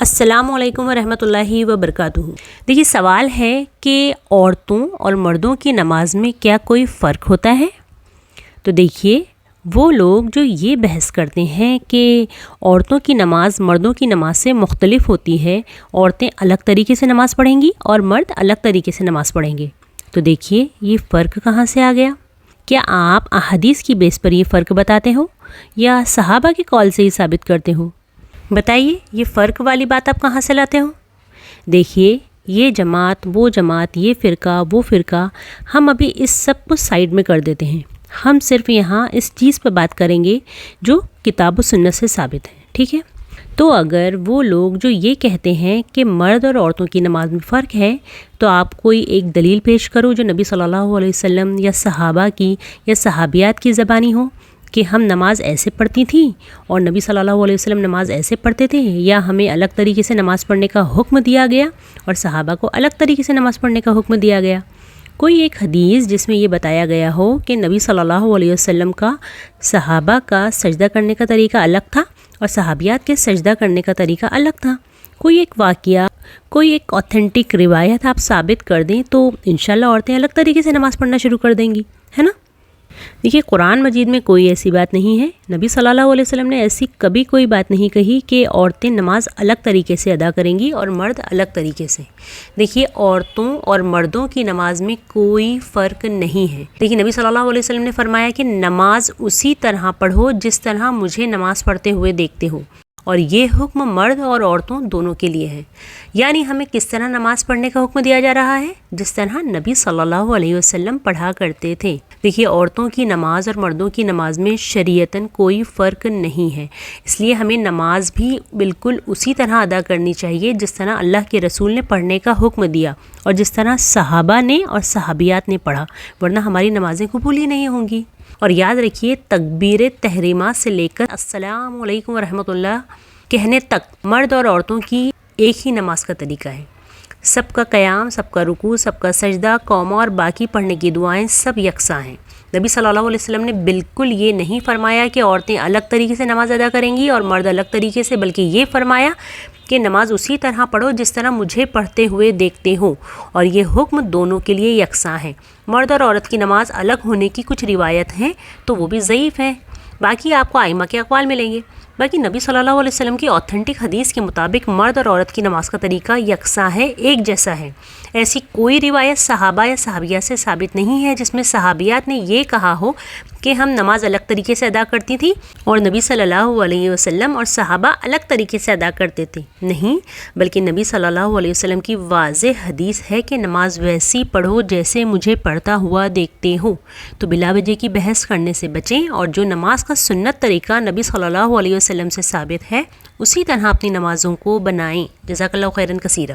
السلام علیکم ورحمۃ اللہ وبرکاتہ۔ دیکھیے سوال ہے کہ عورتوں اور مردوں کی نماز میں کیا کوئی فرق ہوتا ہے؟ تو دیکھیے وہ لوگ جو یہ بحث کرتے ہیں کہ عورتوں کی نماز مردوں کی نماز سے مختلف ہوتی ہے، عورتیں الگ طریقے سے نماز پڑھیں گی اور مرد الگ طریقے سے نماز پڑھیں گے، تو دیکھیے یہ فرق کہاں سے آ گیا؟ کیا آپ احادیث کی بیس پر یہ فرق بتاتے ہو یا صحابہ کے قول سے ہی ثابت کرتے ہو؟ بتائیے یہ فرق والی بات آپ کہاں سے لاتے ہو؟ دیکھیے یہ جماعت وہ جماعت، یہ فرقہ وہ فرقہ، ہم ابھی اس سب کو سائیڈ میں کر دیتے ہیں۔ ہم صرف یہاں اس چیز پہ بات کریں گے جو کتاب و سنت سے ثابت ہے، ٹھیک ہے؟ تو اگر وہ لوگ جو یہ کہتے ہیں کہ مرد اور عورتوں کی نماز میں فرق ہے، تو آپ کوئی ایک دلیل پیش کرو جو نبی صلی اللہ علیہ وسلم یا صحابہ کی یا صحابیات کی زبانی ہو کہ ہم نماز ایسے پڑھتی تھیں اور نبی صلی اللہ علیہ وسلم نماز ایسے پڑھتے تھے، یا ہمیں الگ طریقے سے نماز پڑھنے کا حکم دیا گیا اور صحابہ کو الگ طریقے سے نماز پڑھنے کا حکم دیا گیا۔ کوئی ایک حدیث جس میں یہ بتایا گیا ہو کہ نبی صلی اللہ علیہ وسلم کا صحابہ کا سجدہ کرنے کا طریقہ الگ تھا اور صحابیات کے سجدہ کرنے کا طریقہ الگ تھا۔ کوئی ایک واقعہ، کوئی ایک اوتھینٹک روایت آپ ثابت کر دیں تو انشاءاللہ عورتیں الگ طریقے سے نماز پڑھنا شروع کر دیں گی، ہے نا؟ دیکھیے قرآن مجید میں کوئی ایسی بات نہیں ہے، نبی صلی اللہ علیہ وسلم نے ایسی کبھی کوئی بات نہیں کہی کہ عورتیں نماز الگ طریقے سے ادا کریں گی اور مرد الگ طریقے سے۔ دیکھیے عورتوں اور مردوں کی نماز میں کوئی فرق نہیں ہے۔ دیکھیے نبی صلی اللہ علیہ وسلم نے فرمایا کہ نماز اسی طرح پڑھو جس طرح مجھے نماز پڑھتے ہوئے دیکھتے ہو، اور یہ حکم مرد اور عورتوں دونوں کے لیے ہے۔ یعنی ہمیں کس طرح نماز پڑھنے کا حکم دیا جا رہا ہے؟ جس طرح نبی صلی اللہ علیہ وسلم پڑھا کرتے تھے۔ دیکھیے عورتوں کی نماز اور مردوں کی نماز میں شریعتاً کوئی فرق نہیں ہے، اس لیے ہمیں نماز بھی بالکل اسی طرح ادا کرنی چاہیے جس طرح اللہ کے رسول نے پڑھنے کا حکم دیا اور جس طرح صحابہ نے اور صحابیات نے پڑھا، ورنہ ہماری نمازیں قبول ہی نہیں ہوں گی۔ اور یاد رکھیے تکبیر تحریمہ سے لے کر السلام علیکم ورحمۃ اللہ کہنے تک مرد اور عورتوں کی ایک ہی نماز کا طریقہ ہے۔ سب کا قیام، سب کا رکوع، سب کا سجدہ، قوما اور باقی پڑھنے کی دعائیں سب یکساں ہیں۔ نبی صلی اللہ علیہ وسلم نے بالکل یہ نہیں فرمایا کہ عورتیں الگ طریقے سے نماز ادا کریں گی اور مرد الگ طریقے سے، بلکہ یہ فرمایا کہ نماز اسی طرح پڑھو جس طرح مجھے پڑھتے ہوئے دیکھتے ہو، اور یہ حکم دونوں کے لیے یکساں ہے۔ مرد اور عورت کی نماز الگ ہونے کی کچھ روایت ہیں تو وہ بھی ضعیف ہیں، باقی آپ کو ائمہ کے اقوال ملیں گے۔ باقی نبی صلی اللہ علیہ وسلم کی اوتھینٹک حدیث کے مطابق مرد اور عورت کی نماز کا طریقہ یکساں ہے، ایک جیسا ہے۔ ایسی کوئی روایت صحابہ یا صحابیات سے ثابت نہیں ہے جس میں صحابیات نے یہ کہا ہو کہ ہم نماز الگ طریقے سے ادا کرتی تھیں اور نبی صلی اللہ علیہ وسلم اور صحابہ الگ طریقے سے ادا کرتے تھے۔ نہیں، بلکہ نبی صلی اللہ علیہ وسلم کی واضح حدیث ہے کہ نماز ویسی پڑھو جیسے مجھے پڑھتا ہوا دیکھتے ہو۔ تو بلا وجہ کی بحث کرنے سے بچیں، اور جو نماز کا سنت طریقہ نبی صلی اللہ علیہ وسلم سے ثابت ہے اسی طرح اپنی نمازوں کو بنائیں۔ جزاک اللہ خیرا کثیرا۔